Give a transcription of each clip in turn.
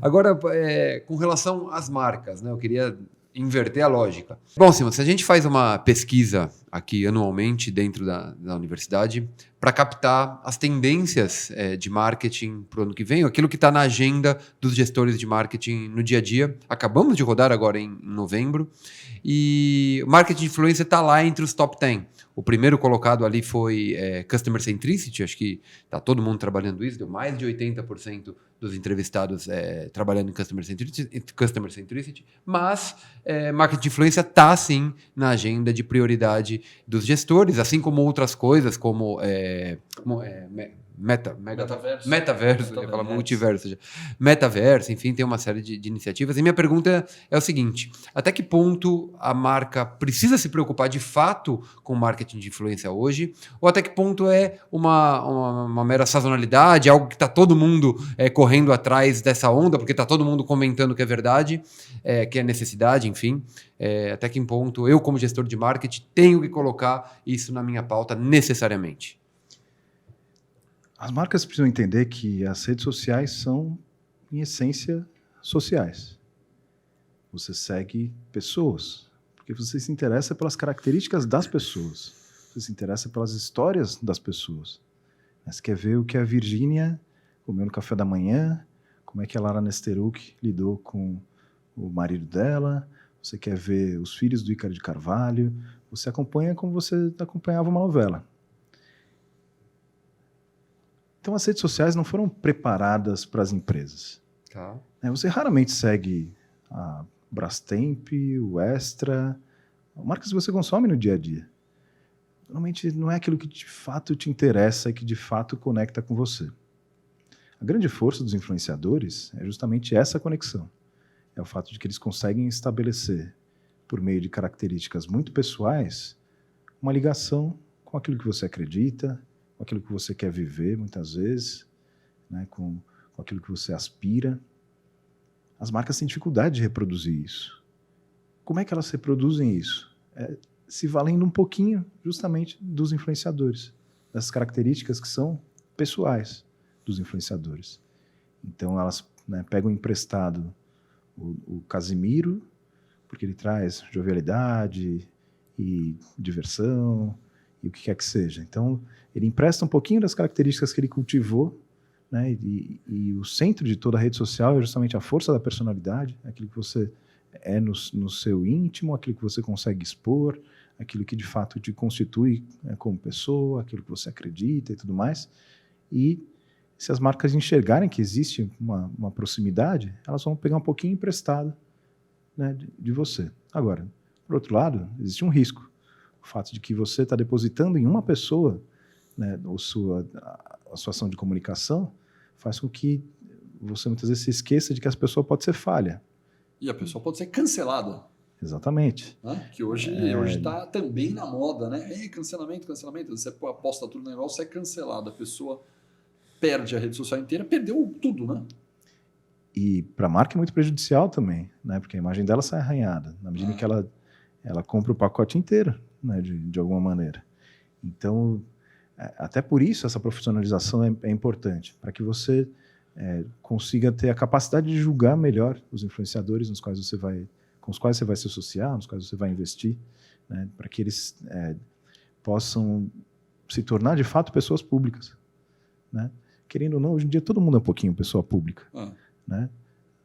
Agora, com relação às marcas, né? Eu queria inverter a lógica. Bom, Simon, se a gente faz uma pesquisa aqui anualmente dentro da universidade para captar as tendências de marketing para o ano que vem, aquilo que está na agenda dos gestores de marketing no dia a dia. Acabamos de rodar agora em novembro e o marketing de influência está lá entre os top 10. O primeiro colocado ali foi Customer Centricity, acho que está todo mundo trabalhando isso, deu mais de 80% dos entrevistados trabalhando em Customer Centricity, mas marketing de influência está sim na agenda de prioridade dos gestores, assim como outras coisas, como metaverso, eu ia falar multiverso já. Metaverso, enfim, tem uma série de iniciativas. E minha pergunta é o seguinte: até que ponto a marca precisa se preocupar de fato com marketing de influência hoje? Ou até que ponto é uma mera sazonalidade, algo que está todo mundo correndo atrás dessa onda, porque está todo mundo comentando que é verdade, que é necessidade, enfim. Até que ponto eu, como gestor de marketing, tenho que colocar isso na minha pauta necessariamente? As marcas precisam entender que as redes sociais são, em essência, sociais. Você segue pessoas, porque você se interessa pelas características das pessoas. Você se interessa pelas histórias das pessoas. Você quer ver o que a Virgínia comeu no café da manhã, como é que a Lara Nesteruk lidou com o marido dela, você quer ver os filhos do Ícaro de Carvalho, você acompanha como você acompanhava uma novela. Então, as redes sociais não foram preparadas para as empresas. Tá. Você raramente segue a Brastemp, o Extra, marcas que você consome no dia a dia. Normalmente não é aquilo que de fato te interessa e que de fato conecta com você. A grande força dos influenciadores é justamente essa conexão. É o fato de que eles conseguem estabelecer, por meio de características muito pessoais, uma ligação com aquilo que você acredita, com aquilo que você quer viver, muitas vezes, né, com aquilo que você aspira. As marcas têm dificuldade de reproduzir isso. Como é que elas reproduzem isso? Se valendo um pouquinho, justamente, dos influenciadores, dessas características que são pessoais dos influenciadores. Então, elas pegam emprestado o Casimiro, porque ele traz jovialidade e diversão, e o que quer que seja. Então, ele empresta um pouquinho das características que ele cultivou, né? E o centro de toda a rede social é justamente a força da personalidade, aquilo que você é no seu íntimo, aquilo que você consegue expor, aquilo que de fato te constitui como pessoa, aquilo que você acredita e tudo mais. E se as marcas enxergarem que existe uma proximidade, elas vão pegar um pouquinho emprestado, né, de você. Agora, por outro lado, existe um risco. O fato de que você está depositando em uma pessoa, né, a sua ação de comunicação faz com que você muitas vezes se esqueça de que essa pessoa pode ser falha. E a pessoa pode ser cancelada. Exatamente. Né? Que hoje está também na moda, né? Cancelamento. Você aposta tudo no negócio, você é cancelado. A pessoa perde a rede social inteira, perdeu tudo, né? E para a marca é muito prejudicial também, né? Porque a imagem dela sai arranhada, na medida que ela compra o pacote inteiro, né? de alguma maneira. Então, até por isso essa profissionalização é importante, para que você consiga ter a capacidade de julgar melhor os influenciadores com os quais você vai se associar, nos quais você vai investir, né? Para que eles possam se tornar de fato pessoas públicas, né? Querendo ou não, hoje em dia todo mundo é um pouquinho pessoa pública, né?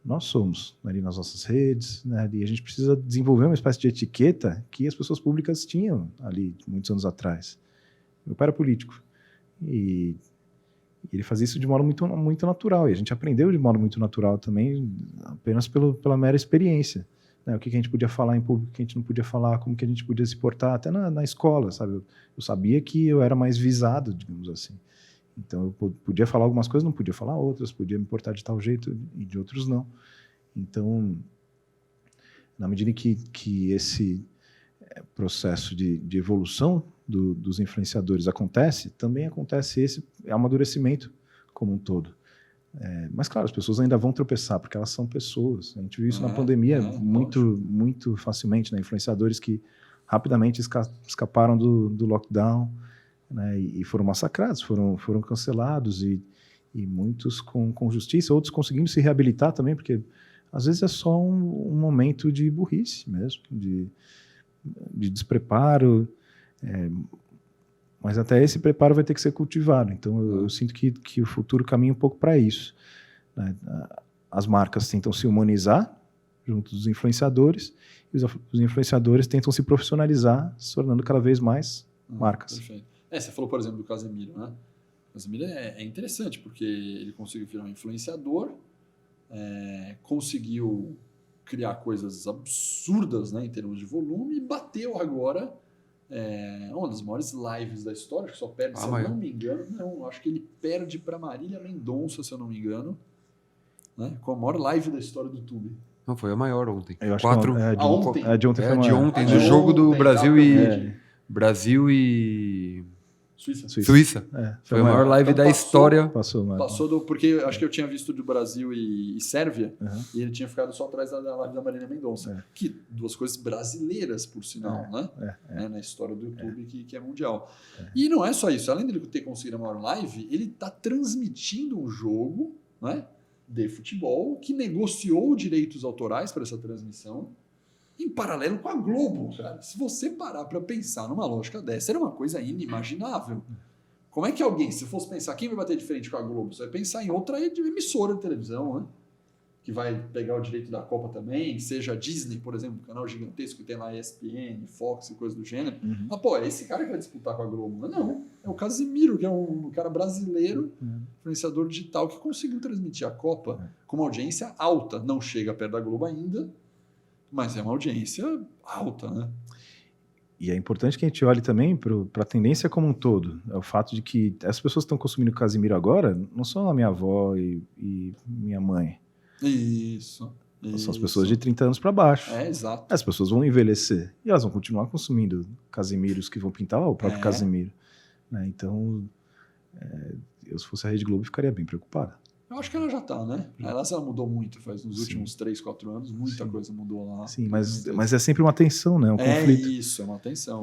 Nós somos ali nas nossas redes, né? E a gente precisa desenvolver uma espécie de etiqueta que as pessoas públicas tinham ali muitos anos atrás. Meu pai era político e ele fazia isso de modo muito, muito natural, e a gente aprendeu de modo muito natural também, apenas pela mera experiência, né? O que a gente podia falar em público, o que a gente não podia falar, como que a gente podia se portar, até na escola, sabe? Eu sabia que eu era mais visado, digamos assim. Então, eu podia falar algumas coisas, não podia falar outras, podia me portar de tal jeito e de outros não. Então, na medida que esse processo de evolução dos influenciadores acontece, também acontece esse amadurecimento como um todo. Mas, claro, as pessoas ainda vão tropeçar, porque elas são pessoas. A gente viu isso na pandemia muito facilmente, né? Influenciadores que rapidamente escaparam do lockdown, né, e foram massacrados, foram cancelados, e E muitos com justiça, outros conseguindo se reabilitar também, porque às vezes é só um momento de burrice mesmo, de despreparo, mas até esse preparo vai ter que ser cultivado. Então eu sinto que o futuro caminha um pouco para isso, né? As marcas tentam se humanizar junto dos influenciadores, e os influenciadores tentam se profissionalizar, se tornando cada vez mais marcas. Perfeito. Você falou, por exemplo, do Casemiro, né? O Casemiro é interessante, porque ele conseguiu virar um influenciador, conseguiu criar coisas absurdas, né, em termos de volume, e bateu agora uma das maiores lives da história, acho que só perde, se eu não me engano, acho que ele perde para Marília Mendonça, se eu não me engano, né, com a maior live da história do YouTube. Não, foi a maior ontem. Eu acho Quatro... que ontem. De ontem foi a maior. De ontem, no jogo do Brasil e Suíça. Foi a maior live da história. Passou porque acho que eu tinha visto do Brasil e Sérvia, e ele tinha ficado só atrás da live da Marília Mendonça. Que duas coisas brasileiras, por sinal, né? Na história do YouTube, que é mundial. E não é só isso. Além dele ter conseguido a maior live, ele está transmitindo um jogo, né, de futebol que negociou direitos autorais para essa transmissão em paralelo com a Globo, cara. Se você parar para pensar numa lógica dessa, era uma coisa inimaginável. Como é que alguém, se fosse pensar quem vai bater de frente com a Globo, você vai pensar em outra emissora de televisão, né? Que vai pegar o direito da Copa também, seja a Disney, por exemplo, um canal gigantesco que tem lá ESPN, Fox e coisa do gênero. É esse cara que vai disputar com a Globo. Não, é o Casemiro, que é um cara brasileiro, influenciador digital, que conseguiu transmitir a Copa com uma audiência alta. Não chega perto da Globo ainda, mas é uma audiência alta, né? E é importante que a gente olhe também para a tendência como um todo. É o fato de que as pessoas que estão consumindo Casemiro agora não são a minha avó e minha mãe. Isso. São as pessoas de 30 anos para baixo. Exato. As pessoas vão envelhecer e elas vão continuar consumindo Casemiros que vão pintar o próprio Casemiro. Né? Então, eu se fosse a Rede Globo ficaria bem preocupada. Eu acho que ela já está, né? Ela mudou muito, faz nos últimos 3, 4 anos, muita coisa mudou lá. Sim, mas é sempre uma tensão, né? Um conflito. Isso, é uma tensão.